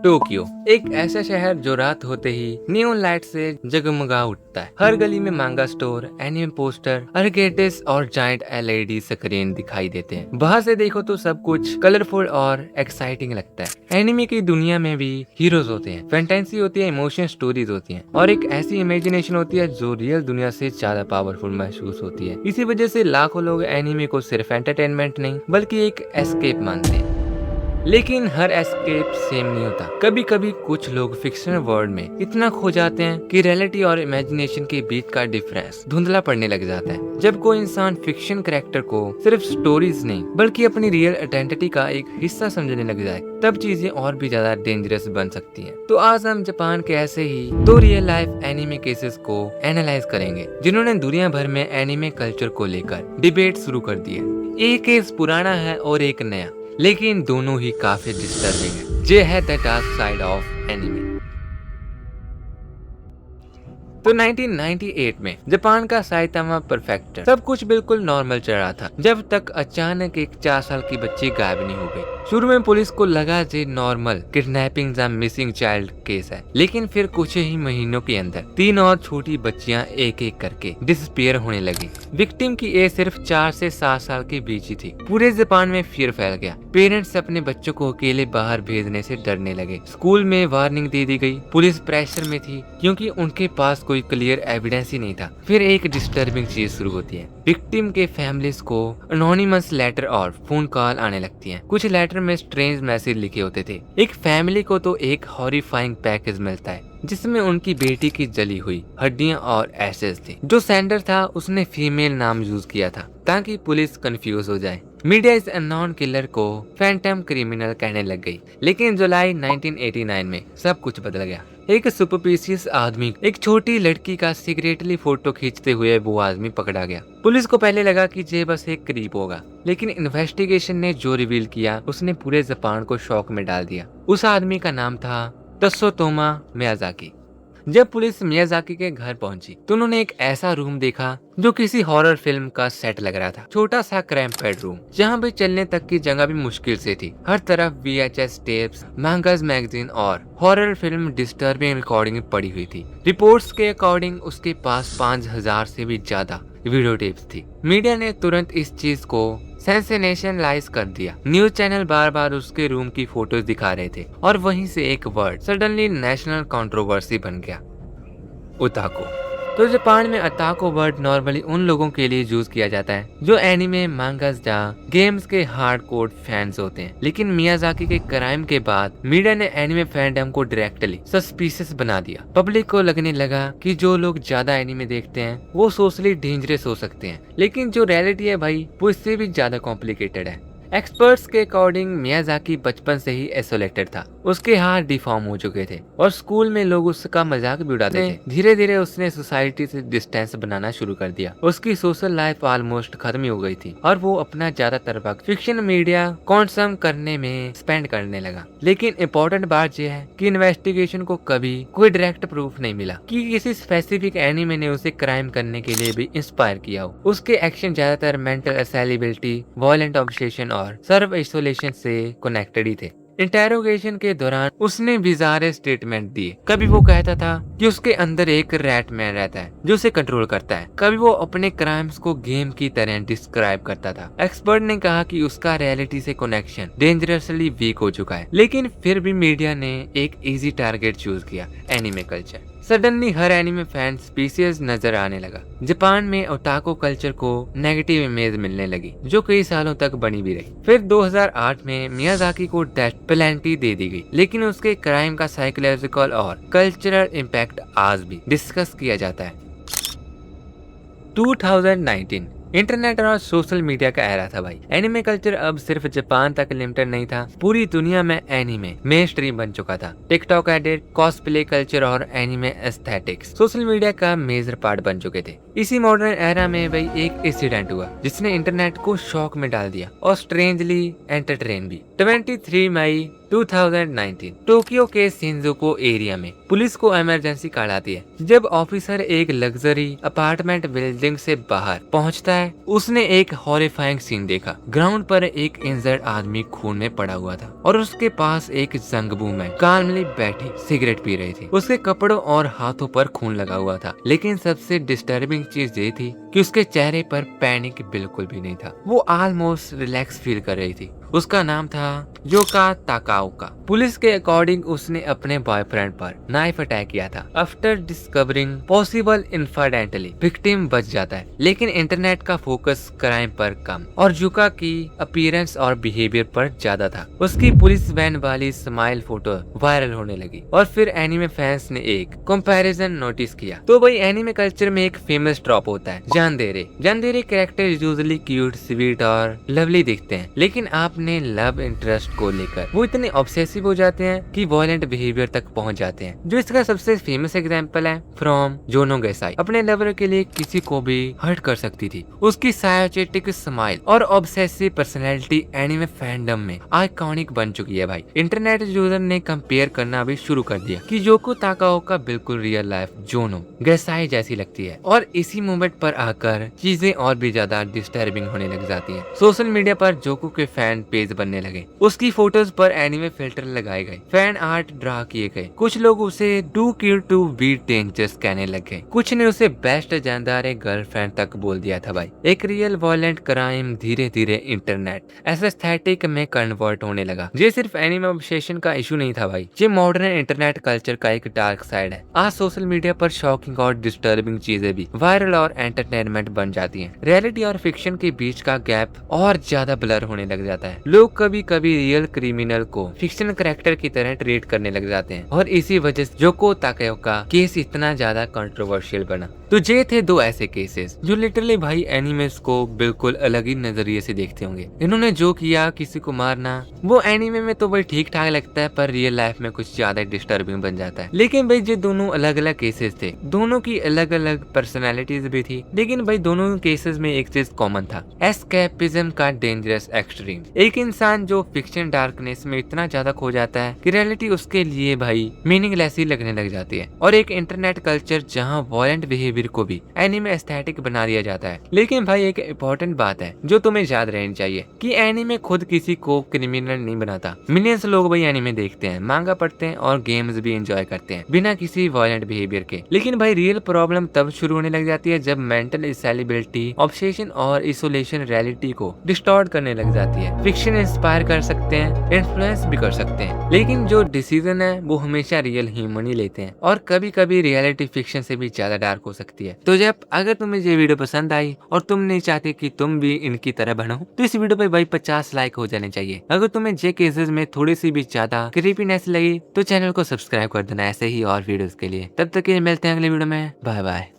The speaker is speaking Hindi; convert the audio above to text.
टोक्यो एक ऐसा शहर जो रात होते ही नियॉन लाइट से जगमगा उठता है। हर गली में मांगा स्टोर, एनिमे पोस्टर, आर्केड्स और जायंट एलईडी स्क्रीन दिखाई देते हैं। बाहर से देखो तो सब कुछ कलरफुल और एक्साइटिंग लगता है। एनिमे की दुनिया में भी हीरोज होते हैं, फैंटेसी होती है, इमोशनल स्टोरीज होती हैं और एक ऐसी इमेजिनेशन होती है जो रियल दुनिया से ज्यादा पावरफुल महसूस होती है। इसी वजह से लाखों लोग एनिमे को सिर्फ एंटरटेनमेंट नहीं बल्कि एक एस्केप मानते हैं। लेकिन हर एस्केप सेम नहीं होता। कभी कभी कुछ लोग फिक्शनल वर्ल्ड में इतना खो जाते हैं कि रियलिटी और इमेजिनेशन के बीच का डिफरेंस धुंधला पड़ने लग जाता है। जब कोई इंसान फिक्शन कैरेक्टर को सिर्फ स्टोरीज नहीं बल्कि अपनी रियल आइडेंटिटी का एक हिस्सा समझने लग जाए तब चीजें और भी ज्यादा डेंजरस बन सकती हैं। तो आज हम जापान के ऐसे ही दो रियल लाइफ एनिमे केसेस को एनालाइज करेंगे जिन्होंने दुनिया भर में एनिमे कल्चर को लेकर डिबेट शुरू कर दी है। एक केस पुराना है और एक नया, लेकिन दोनों ही काफी डिस्टर्बिंग है। ये है the dark side of anime. तो 1998 में जापान का साइतामा प्रेफेक्चर सब कुछ बिल्कुल नॉर्मल चल रहा था जब तक अचानक एक 4 साल की बच्ची गायब नहीं हो गई। शुरू में पुलिस को लगा ये नॉर्मल किडनैपिंग या मिसिंग चाइल्ड केस है, लेकिन फिर कुछ ही महीनों के अंदर 3 और छोटी बच्चियां एक एक करके डिसअपीयर होने लगी। विक्टिम की एज सिर्फ 4 से 7 साल के बीच ही थी। पूरे जापान में फियर फैल गया। पेरेंट्स अपने बच्चों को अकेले बाहर भेजने से डरने लगे। स्कूल में वार्निंग दे दी गई। पुलिस प्रेशर में थी क्योंकि उनके पास कोई क्लियर एविडेंस ही नहीं था। फिर एक डिस्टर्बिंग चीज शुरू होती है। विक्टिम के फैमिलीज को अनोनिमस लेटर और फोन कॉल आने लगती हैं। कुछ लेटर में स्ट्रेंज मैसेज लिखे होते थे। एक फैमिली को तो एक हॉरिफाइंग पैकेज मिलता है जिसमें उनकी बेटी की जली हुई हड्डियां और एसेस थी। जो सेंडर था उसने फीमेल नाम यूज किया था ताकि पुलिस कंफ्यूज हो जाए। मीडिया इस अननोन किलर को फैंटम क्रिमिनल कहने लग गई। लेकिन जुलाई 1989 में सब कुछ बदल गया। एक सुपरफिशियस आदमी एक छोटी लड़की का सीक्रेटली फोटो खींचते हुए वो आदमी पकड़ा गया। पुलिस को पहले लगा कि ये बस एक क्रीप होगा, लेकिन इन्वेस्टिगेशन ने जो रिवील किया उसने पूरे जापान को शॉक में डाल दिया। उस आदमी का नाम था तत्सुतोमा मियाजाकी। जब पुलिस मियाजाकी के घर पहुंची तो उन्होंने एक ऐसा रूम देखा जो किसी हॉरर फिल्म का सेट लग रहा था। छोटा सा क्रैम्प बेडरूम जहां पे चलने तक की जगह भी मुश्किल से थी। हर तरफ VHS टेप्स, मांगास मैगजीन और हॉरर फिल्म डिस्टर्बिंग रिकॉर्डिंग पड़ी हुई थी। रिपोर्ट्स के अकॉर्डिंग उसके पास 5000 से भी ज्यादा वीडियो टेप्स थी। मीडिया ने तुरंत इस चीज को सेंसेशनलाइज कर दिया। न्यूज चैनल बार बार उसके रूम की फोटोज दिखा रहे थे और वहीं से एक वर्ड सडनली नेशनल कंट्रोवर्सी बन गया, ओताको। तो जापान में ओताको वर्ड नॉर्मली उन लोगों के लिए यूज किया जाता है जो एनिमे, मांगास या गेम्स के हार्डकोर फैंस होते हैं। लेकिन मियाजाकी के क्राइम के बाद मीडिया ने एनिमे फैंडम को डायरेक्टली सस्पिशियस बना दिया। पब्लिक को लगने लगा कि जो लोग ज्यादा एनिमे देखते हैं वो सोशली डेंजरस हो सकते हैं, लेकिन जो रियलिटी है भाई वो इससे भी ज्यादा कॉम्प्लिकेटेड है। एक्सपर्ट्स के अकॉर्डिंग मियाजाकी बचपन से ही आइसोलेटेड था। उसके हाथ डिफॉर्म हो चुके थे और स्कूल में लोग उसका मजाक भी उड़ाते थे। धीरे धीरे उसने सोसाइटी से डिस्टेंस बनाना शुरू कर दिया। उसकी सोशल लाइफ ऑलमोस्ट खत्म ही हो गई थी और वो अपना ज्यादातर वक्त फिक्शन मीडिया कंज्यूम करने में स्पेंड करने लगा। लेकिन इम्पोर्टेंट बात यह है कि इन्वेस्टिगेशन को कभी कोई डायरेक्ट प्रूफ नहीं मिला कि किसी स्पेसिफिक एनिमे ने उसे क्राइम करने के लिए भी इंस्पायर किया हो। उसके एक्शन ज्यादातर मेंटल असेलिबिलिटी, वायलेंट ऑब्सेशन और सर्व आइसोलेशन से कनेक्टेड ही थे। इंटेरोगेशन के दौरान उसने बिजारे स्टेटमेंट दिए। कभी वो कहता था कि उसके अंदर एक रैट मैन रहता है जो उसे कंट्रोल करता है। कभी वो अपने क्राइम्स को गेम की तरह डिस्क्राइब करता था। एक्सपर्ट ने कहा कि उसका रियलिटी से कनेक्शन डेंजरसली वीक हो चुका है। लेकिन फिर भी मीडिया ने एक इजी टारगेट चूज किया, एनिमे कल्चर। सडनली हर एनिमे फैन स्पीसीज नजर आने लगा। जापान में ओताको कल्चर को नेगेटिव इमेज मिलने लगी जो कई सालों तक बनी भी रही। फिर 2008 में मियाजाकी को डेथ पेनल्टी दे दी गई, लेकिन उसके क्राइम का साइकोलॉजिकल और कल्चरल इम्पैक्ट आज भी डिस्कस किया जाता है। 2019 इंटरनेट और सोशल मीडिया का एरा था भाई। एनिमे कल्चर अब सिर्फ जापान तक लिमिटेड नहीं था, पूरी दुनिया में एनिमे मेन स्ट्रीम बन चुका था। टिकटॉक एडिट, कॉस्प्ले कल्चर और एनिमे एस्थेटिक्स सोशल मीडिया का मेजर पार्ट बन चुके थे। इसी मॉडर्न एरा में भाई एक इंसिडेंट हुआ जिसने इंटरनेट को शॉक में डाल दिया और स्ट्रेंजली एंटरटेन भी। 23 मई 2019 टोक्यो के शिंजुकु एरिया में पुलिस को इमरजेंसी कॉल आती है। जब ऑफिसर एक लग्जरी अपार्टमेंट बिल्डिंग से बाहर पहुंचता है, उसने एक हॉरिफाइंग सीन देखा। ग्राउंड पर एक इंजर्ड आदमी खून में पड़ा हुआ था और उसके पास एक जंगबू मैन काल्मली बैठी सिगरेट पी रही थी। उसके कपड़ों और हाथों पर खून लगा हुआ था, लेकिन सबसे डिस्टर्बिंग चीज ये थी कि उसके चेहरे पर पैनिक बिल्कुल भी नहीं था। वो ऑलमोस्ट रिलैक्स फील कर रही थी। उसका नाम था योका ताकाओका। पुलिस के अकॉर्डिंग उसने अपने बॉयफ्रेंड पर नाइफ अटैक किया था। आफ्टर डिस्कवरिंग पॉसिबल इन्फाइडेंटली विक्टिम बच जाता है, लेकिन इंटरनेट का फोकस क्राइम पर कम और युका की अपीयरेंस और बिहेवियर पर ज्यादा था। उसकी पुलिस वैन वाली स्माइल फोटो वायरल होने लगी और फिर एनिमे फैंस ने एक कंपैरिजन नोटिस किया। तो भाई एनिमे कल्चर में एक फेमस ट्रॉप होता है जांदेरे कैरेक्टर यूजुअली क्यूट, स्वीट और लवली दिखते हैं, लेकिन आपने लव इंटरेस्ट को लेकर वो इतने ऑब्सेसिव हो जाते हैं कि वायलेंट बिहेवियर तक पहुंच जाते हैं। जो इसका सबसे फेमस एग्जांपल है फ्रॉम जोनो गेसाई। अपने लवर के लिए किसी को भी हर्ट कर सकती थी। उसकी साइकोटिक स्माइल और ऑब्सेसिव पर्सनैलिटी एनिमे फैंडम में आइकॉनिक बन चुकी है भाई। इंटरनेट यूजर ने कंपेयर करना भी शुरू कर दिया कि योको ताकाओका बिल्कुल रियल लाइफ जोनो गेसाई जैसी लगती है, और इसी मोमेंट पर आकर चीजें और भी ज्यादा डिस्टर्बिंग होने लग जाती हैं। सोशल मीडिया पर जोको के फैन पेज बनने लगे। उसकी फोटोज पर एनिमे फिल्टर लगाए गए, फैन आर्ट ड्रा किए गए। कुछ लोग उसे too cute to be dangerous कहने लग गए। कुछ ने उसे बेस्ट जानदार गर्लफ्रेंड तक बोल दिया था भाई। एक रियल वायलेंट क्राइम धीरे धीरे इंटरनेट एस्थेटिक में कन्वर्ट होने लगा। ये सिर्फ एनिमे ऑब्सेशन का इशू नहीं था भाई, ये मॉडर्न इंटरनेट कल्चर का एक डार्क साइड है। आज सोशल मीडिया पर शॉकिंग और डिस्टर्बिंग चीजें भी वायरल और एंटरटेनमेंट बन जाती हैं। रियलिटी और फिक्शन के बीच का गैप और ज्यादा ब्लर होने लग जाता है। लोग कभी कभी रियल क्रिमिनल को फिक्शन कैरेक्टर की तरह ट्रीट करने लग जाते हैं, और इसी वजह से योको ताकाओका केस इतना ज्यादा कंट्रोवर्शियल बना। तो ये थे दो ऐसे केसेस जो लिटरली भाई एनिमेस को बिल्कुल अलग ही नजरिए से देखते होंगे। इन्होंने जो किया किसी को मारना, वो एनिमे में तो भाई ठीक ठाक लगता है, पर रियल लाइफ में कुछ ज्यादा डिस्टर्बिंग बन जाता है। लेकिन भाई ये दोनों अलग अलग केसेस थे, दोनों की अलग अलग पर्सनैलिटीज भी थी, लेकिन भाई दोनों केसेस में एक चीज कॉमन था, एस्केपिज्म का डेंजरस एक्सट्रीम। एक इंसान जो फिक्शन डार्कनेस में इतना ज्यादा खो जाता है कि रियलिटी उसके लिए भाई मीनिंगलेस ही लगने लग जाती है, और एक इंटरनेट कल्चर जहाँ वायलेंट बिहेवियर को भी एनिमे एस्थेटिक बना दिया जाता है। लेकिन भाई एक इम्पोर्टेंट बात है जो तुम्हें याद रहनी चाहिए कि एनिमे खुद किसी को क्रिमिनल नहीं बनाता। मिलियंस लोग भाई एनिमे देखते हैं, मांगा पढ़ते हैं और गेम्स भी एंजॉय करते हैं बिना किसी वायलेंट बिहेवियर के। लेकिन भाई रियल प्रॉब्लम तब शुरू होने लग जाती है जब मेंटल इंस्टेबिलिटी, ऑब्सेशन और आइसोलेशन रियलिटी को डिस्टॉर्ट करने लग जाती है। फिक्शन इंस्पायर कर सकते हैं, इन्फ्लुएंस भी कर सकते हैं, लेकिन जो डिसीजन है वो हमेशा रियल ह्यूमन ही लेते हैं, और कभी कभी रियलिटी फिक्शन से भी ज्यादा डार्क हो सकती है। तो जब अगर तुम्हें ये वीडियो पसंद आई और तुम नहीं चाहते कि तुम भी इनकी तरह बनो, तो इस वीडियो पे भाई 50 लाइक हो जाने चाहिए। अगर तुम्हें जे केसेस में थोड़ी सी भी ज्यादा क्रीपीनेस लगी तो चैनल को सब्सक्राइब कर देना ऐसे ही और वीडियोस के लिए। तब तक के लिए मिलते हैं अगले वीडियो में। Bye bye.